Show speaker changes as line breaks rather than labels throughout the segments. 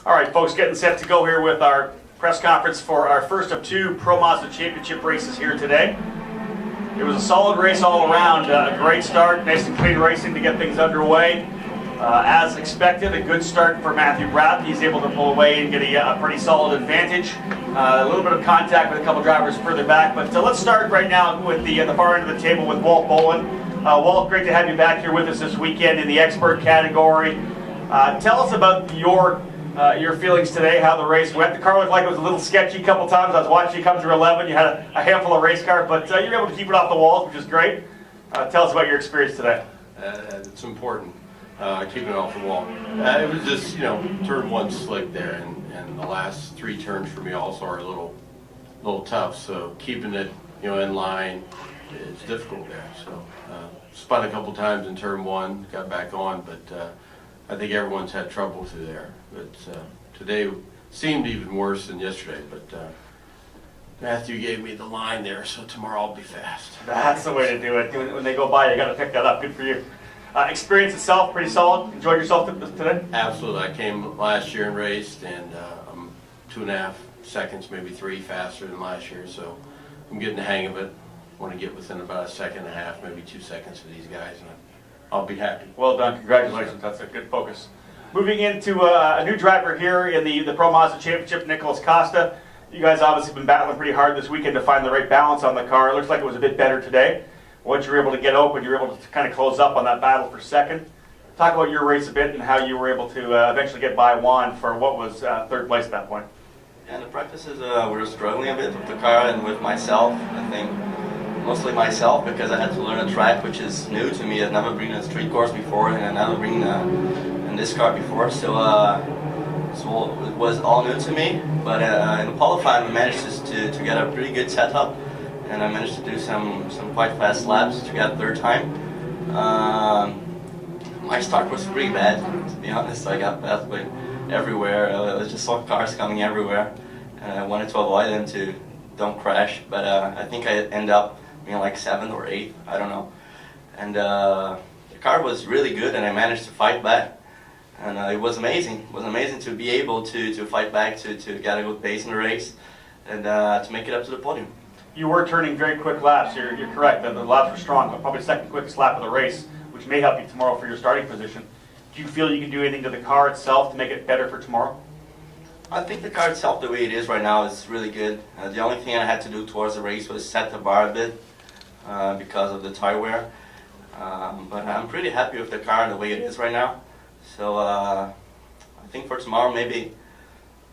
All right, folks, getting set to go here with our press conference for our first of two Pro Mazda Championship races here today. It was a solid race all around, a great start, nice and clean racing to get things underway. As expected, a good start for Matthew Brabham. He's able to pull away and get a pretty solid advantage. A little bit of contact with a couple drivers further back, but let's start right now with the far end of the table with Walt Bowling. Walt, great to have you back here with us this weekend in the expert category. Tell us about your feelings today, how the race went. The car looked like it was a little sketchy a couple times. I was watching you come through 11. You had a handful of race cars, but you were able to keep it off the walls, which is great. Tell us about your experience today.
It's important, keeping it off the wall. It was just, turn one slick there, and the last three turns for me also are a little tough. So keeping it, in line is difficult there. So spun a couple times in turn one, got back on, but I think everyone's had trouble through there. But today seemed even worse than yesterday. But Matthew gave me the line there, so tomorrow I'll be fast.
That's the way to do it. When they go by, you got to pick that up. Good for you. Experience itself, pretty solid. Enjoyed yourself today?
Absolutely. I came last year and raced, and I'm 2.5 seconds, maybe 3 faster than last year. So I'm getting the hang of it. Want to get within about 1.5 seconds, maybe 2 seconds of these guys, and I'll be happy.
Well done. Congratulations. That's a good focus. Moving into a new driver here in the Pro Mazda Championship, Nicholas Costa. You guys obviously been battling pretty hard this weekend to find the right balance on the car. It looks like it was a bit better today. Once you were able to get open, you were able to kind of close up on that battle for second. Talk about your race a bit and how you were able to eventually get by Juan for what was third place at that point.
Yeah, in the practices, we were struggling a bit with the car and with myself. I think mostly myself, because I had to learn a track which is new to me. I've never been in a street course before, and I've never been in this car before, so it was all new to me. But in the qualifying, we managed to get a pretty good setup, and I managed to do some quite fast laps to get third time. My start was pretty bad, to be honest. I got passed by everywhere. I just saw cars coming everywhere, and I wanted to avoid them to don't crash. But I think I ended up being like 7th or 8th, I don't know. And the car was really good, and I managed to fight back. And it was amazing. It was amazing to be able to fight back, to get a good pace in the race, and to make it up to the podium.
You were turning very quick laps. You're correct. The laps were strong, probably the second quickest lap of the race, which may help you tomorrow for your starting position. Do you feel you can do anything to the car itself to make it better for tomorrow?
I think the car itself, the way it is right now, is really good. The only thing I had to do towards the race was set the bar a bit because of the tire wear. But I'm pretty happy with the car and the way it is right now. So I think for tomorrow, maybe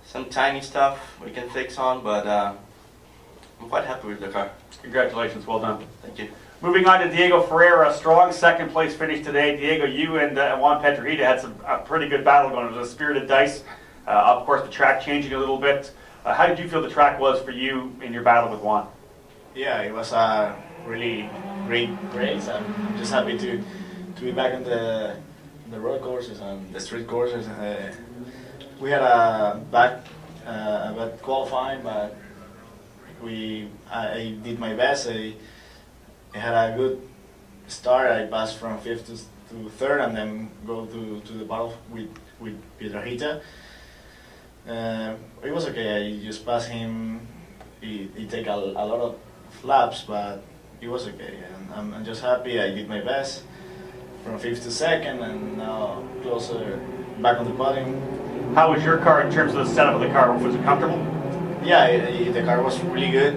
some tiny stuff we can fix on, but I'm quite happy with the car.
Congratulations. Well done.
Thank you.
Moving on to Diego Ferreira, strong second place finish today. Diego, you and Juan Petrita had a pretty good battle going. It was a spirited dice. Of course, the track changing a little bit. How did you feel the track was for you in your battle with Juan?
Yeah, it was a really great race. I'm just happy to be back on the road courses and the street courses. We had a bad qualifying, but I did my best. I had a good start. I passed from 5th to 3rd, and then go to the battle with Piedrahita. It was okay. I just passed him. He take a lot of laps, but it was okay. And I'm just happy. I did my best from 5th to 2nd, and now closer back on the podium.
How was your car in terms of the setup of the car? Was it comfortable?
Yeah, the car was really good.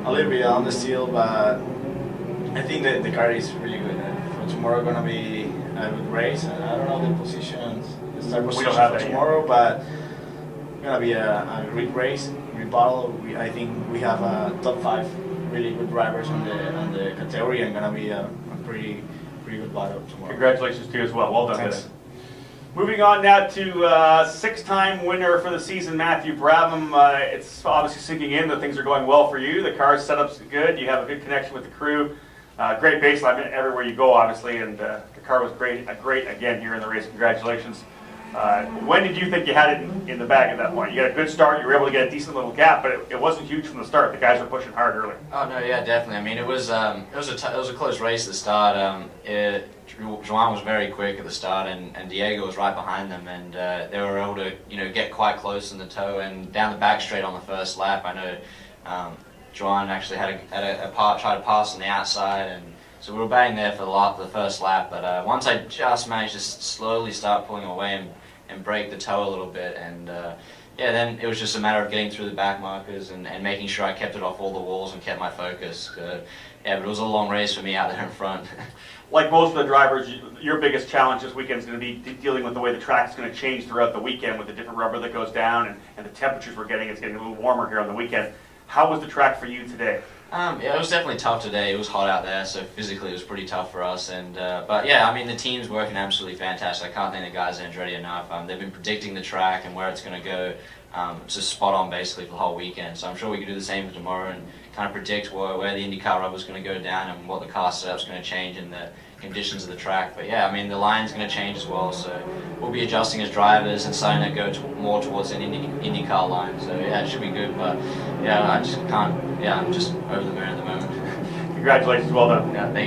A little bit on the steel, but I think that the car is really good. For tomorrow, gonna be a good race. And I don't know the positions, the start position for tomorrow, but gonna be a great race, great battle. I think we have a top 5 really good drivers on the category, and gonna be a pretty good battle tomorrow.
Congratulations to you as well. Well done.
Thanks.
Moving on now to 6-time winner for the season, Matthew Brabham. It's obviously sinking in that things are going well for you. The car setup's good. You have a good connection with the crew. Great baseline everywhere you go, obviously, and the car was great again here in the race. Congratulations. When did you think you had it in the bag at that point? You got a good start, you were able to get a decent little gap, but it wasn't huge from the start. The guys were pushing hard early.
Oh no, yeah, definitely. I mean, it was a close race at the start. Joan was very quick at the start, and Diego was right behind them, and they were able to get quite close in the toe and down the back straight on the first lap. I know Joan actually had tried to pass on the outside, and so we were bang there for the first lap. But once I just managed to slowly start pulling away and break the toe a little bit, and yeah, then it was just a matter of getting through the back markers and making sure I kept it off all the walls and kept my focus. Yeah, but it was a long race for me out there in front.
Like most of the drivers, your biggest challenge this weekend is going to be dealing with the way the track is going to change throughout the weekend with the different rubber that goes down and the temperatures we're getting. It's getting a little warmer here on the weekend. How was the track for you today?
Yeah, it was definitely tough today. It was hot out there, so physically it was pretty tough for us. And but yeah, I mean the team's working absolutely fantastic. I can't thank the guys at Andretti enough. They've been predicting the track and where it's going to go. It's just spot on basically for the whole weekend. So I'm sure we can do the same for tomorrow and kind of predict where the IndyCar rubber is going to go down and what the car setup's going to change in the conditions of the track. But yeah, I mean the line's going to change as well. So we'll be adjusting as drivers and starting to go more towards an IndyCar line. So yeah, it should be good. But yeah, I just can't. Yeah, I'm just over the moon at the moment.
Congratulations, well done.
Yeah, thank you.